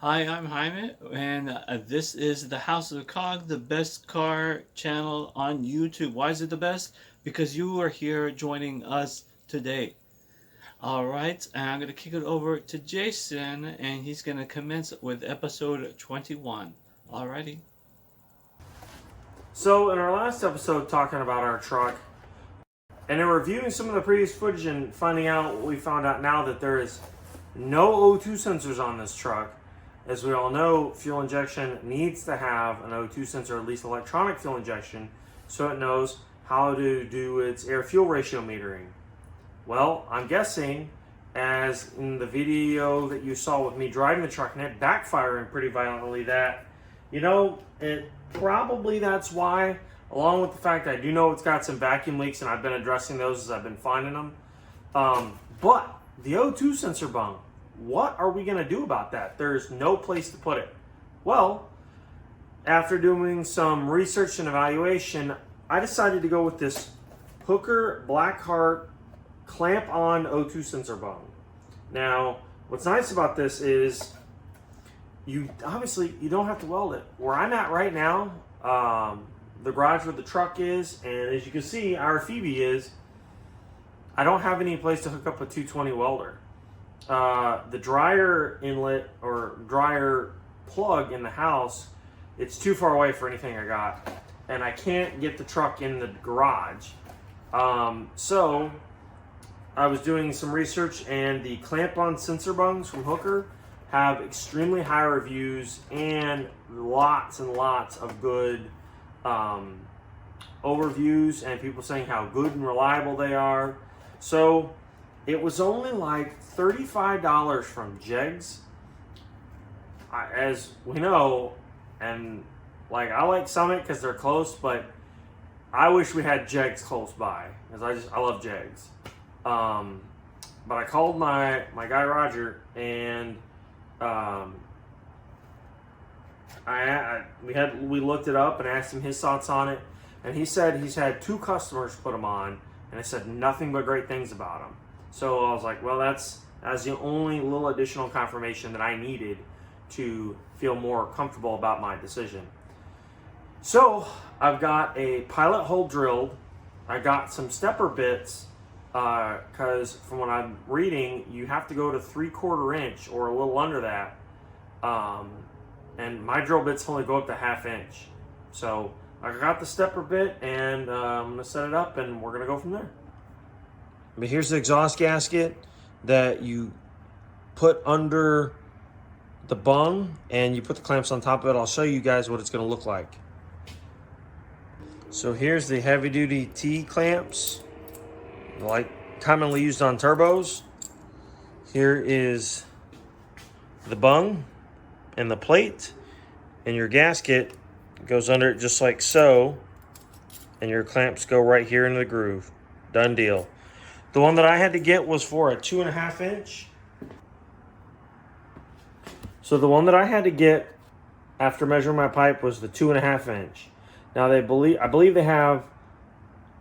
Hi, I'm Jaime, and this is the House of Kog, the best car channel on YouTube. Why is it the best? Because you are here joining us today. Alright, and I'm going to kick it over to Jason, and he's going to commence with episode 21. Alrighty. So in our last episode talking about our truck, and in reviewing some of the previous footage and finding out what we found out now that there is no O2 sensors on this truck. As we all know, fuel injection needs to have an O2 sensor, at least electronic fuel injection, so it knows how to do its air-fuel ratio metering. Well, I'm guessing, as in the video that you saw with me driving the truck and it backfiring pretty violently, that, probably that's why, along with the fact that I do know it's got some vacuum leaks and I've been addressing those as I've been finding them. But the O2 sensor bung, what are we going to do about that? There's no place to put it. Well, after doing some research and evaluation, I decided to go with this Hooker BlackHeart clamp-on O2 sensor bung. Now, what's nice about this is you don't have to weld it. Where I'm at right now, the garage where the truck is, and as you can see, our Phoebe is, I don't have any place to hook up a 220 welder. The dryer inlet or dryer plug in the house, it's too far away for anything I got, and I can't get the truck in the garage. So I was doing some research, and the clamp-on sensor bungs from Hooker have extremely high reviews and lots of good overviews and people saying how good and reliable they are. So it was only like $35 from Jegs. As we know, and I like Summit because they're close, but I wish we had Jegs close by because I love Jegs. But I called my guy Roger, and we looked it up and asked him his thoughts on it, and he said he's had 2 customers put them on, and they said nothing but great things about them. So I was like, well, that's the only little additional confirmation that I needed to feel more comfortable about my decision. So I've got a pilot hole drilled. I got some stepper bits because from what I'm reading, you have to go to 3/4 inch or a little under that. And my drill bits only go up to 1/2 inch. So I got the stepper bit, and I'm going to set it up, and we're going to go from there. But here's the exhaust gasket that you put under the bung, and you put the clamps on top of it. I'll show you guys what it's going to look like. So here's the heavy-duty T-clamps, like commonly used on turbos. Here is the bung and the plate, and your gasket goes under it just like so, and your clamps go right here into the groove. Done deal. The one that I had to get was for a 2.5 inch. So the one that I had to get after measuring my pipe was the 2.5 inch. Now I believe they have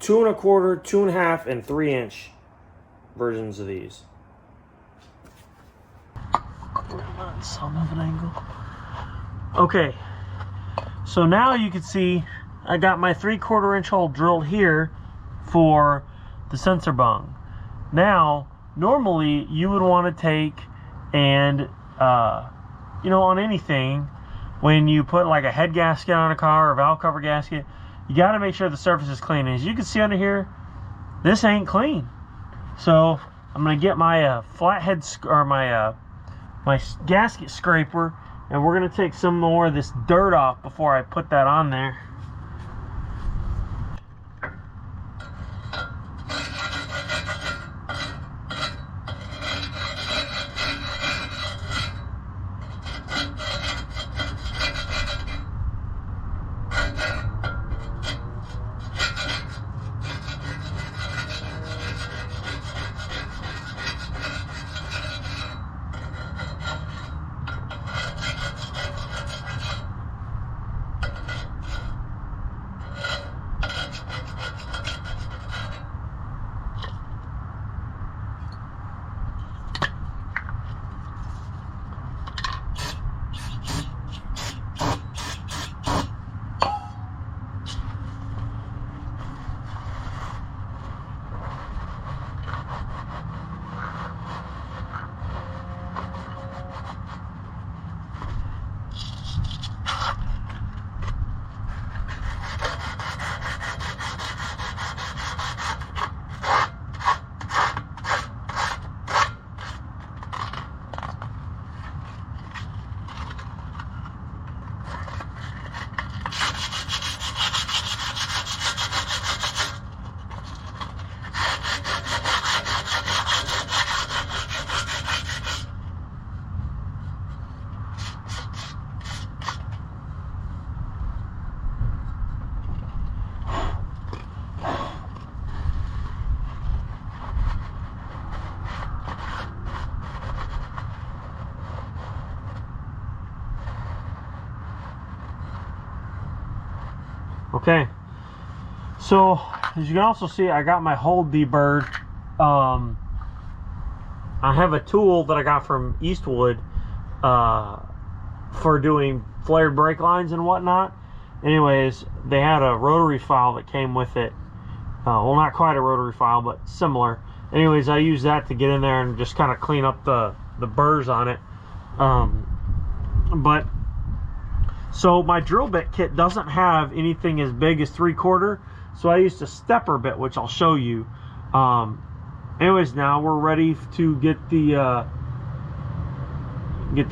2.25, 2.5, and 3 inch versions of these. Some of an angle. Okay, so now you can see I got my 3/4 inch hole drilled here for the sensor bung. Now, normally you would want to take and, on anything, when you put like a head gasket on a car or valve cover gasket, you got to make sure the surface is clean. As you can see under here, this ain't clean. So I'm going to get my flathead or my gasket scraper, and we're going to take some more of this dirt off before I put that on there. Okay. So, as you can also see, I got my hold deburred. I have a tool that I got from Eastwood for doing flared brake lines and whatnot. Anyways, they had a rotary file that came with it. Well, not quite a rotary file, but similar. Anyways, I use that to get in there and just kind of clean up the burrs on it. So my drill bit kit doesn't have anything as big as 3/4, so I used a stepper bit, which I'll show you. Anyways, now we're ready to get the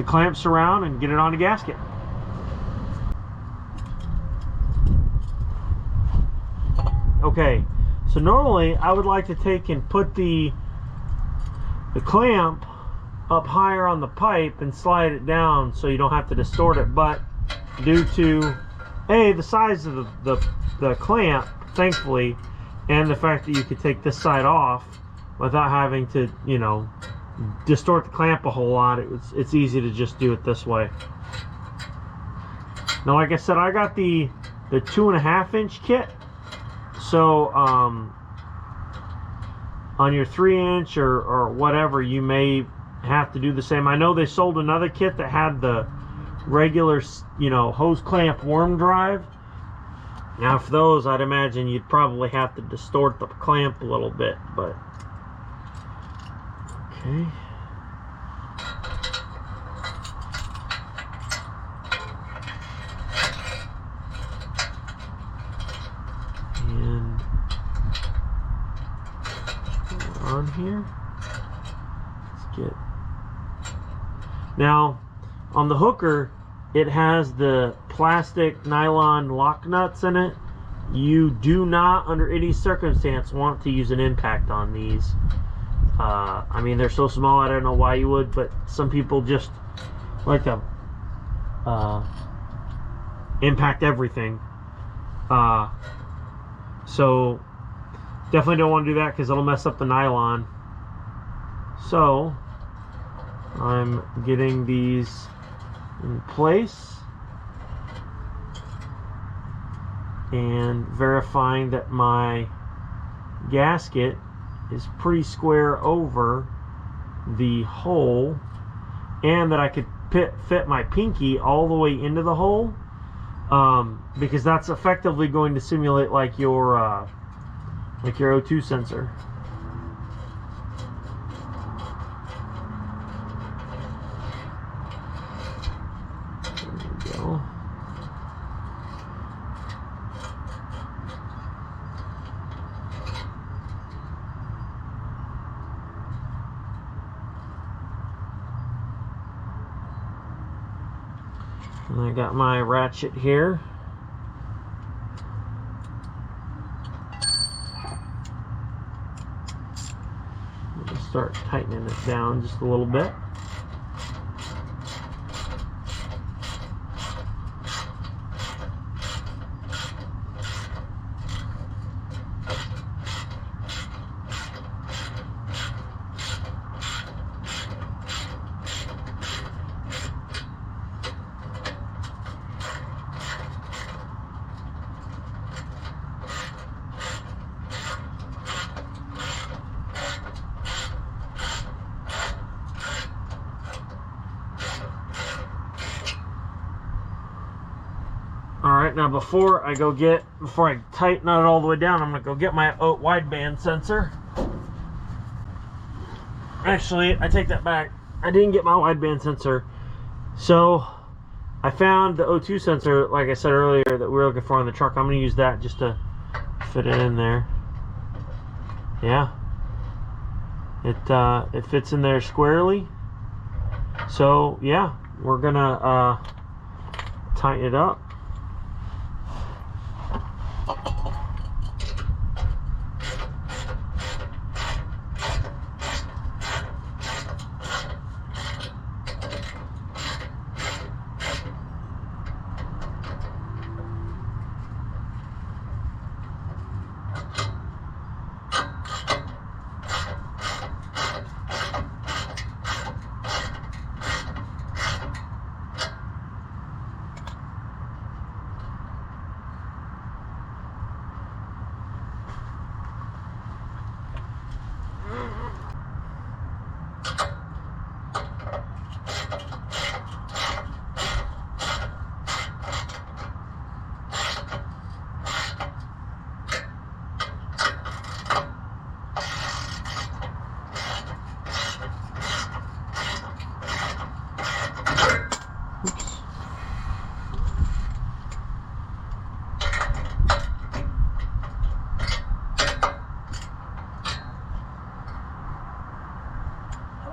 clamps around and get it on the gasket. Okay, so normally I would like to take and put the clamp up higher on the pipe and slide it down so you don't have to distort it, but due to the size of the clamp, thankfully, and the fact that you could take this side off without having to, you know, distort the clamp a whole lot, it's easy to just do it this way. Now, like I said, I got the 2.5-inch kit, so on your 3-inch or whatever, you may have to do the same. I know they sold another kit that had the regular, you know, hose clamp worm drive. Now for those, I'd imagine you'd probably have to distort the clamp a little bit, but okay. And on here, let's get, now on the hooker, it has the plastic nylon lock nuts in it. You do not, under any circumstance, want to use an impact on these. I mean, they're so small, I don't know why you would, but some people just like to impact everything. So definitely don't want to do that because it'll mess up the nylon. So I'm getting these in place and verifying that my gasket is pretty square over the hole, and that I could fit my pinky all the way into the hole, because that's effectively going to simulate like your O2 sensor. There we go. And I got my ratchet here. I'll start tightening it down just a little bit. Alright, now before I tighten it all the way down, I'm going to go get my wideband sensor. Actually, I take that back. I didn't get my wideband sensor. So, I found the O2 sensor, like I said earlier, that we were looking for in the truck. I'm going to use that just to fit it in there. Yeah. It fits in there squarely. So, yeah, we're going to tighten it up.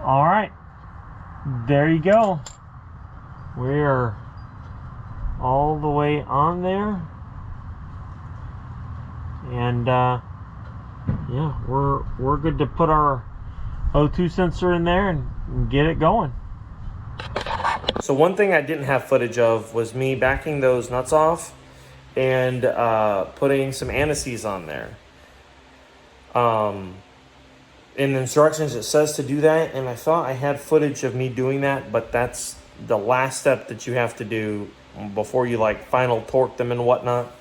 All right, there you go. We're all the way on there, and yeah, we're good to put our O2 sensor in there and get it going. So one thing I didn't have footage of was me backing those nuts off and putting some anti-seize on there. In the instructions it says to do that, and I thought I had footage of me doing that, but that's the last step that you have to do before you like final torque them and whatnot,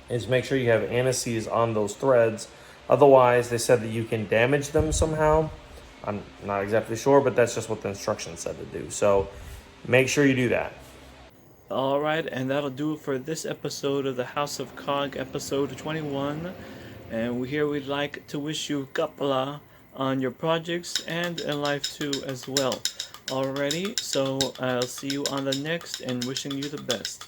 is make sure you have anti-seize on those threads. Otherwise, they said that you can damage them somehow. I'm not exactly sure, but that's just what the instructions said to do. So make sure you do that. Alright, and that'll do it for this episode of the House of Kog, episode 21. And here we'd like to wish you kapala on your projects and in life too as well. Alrighty, so I'll see you on the next and wishing you the best.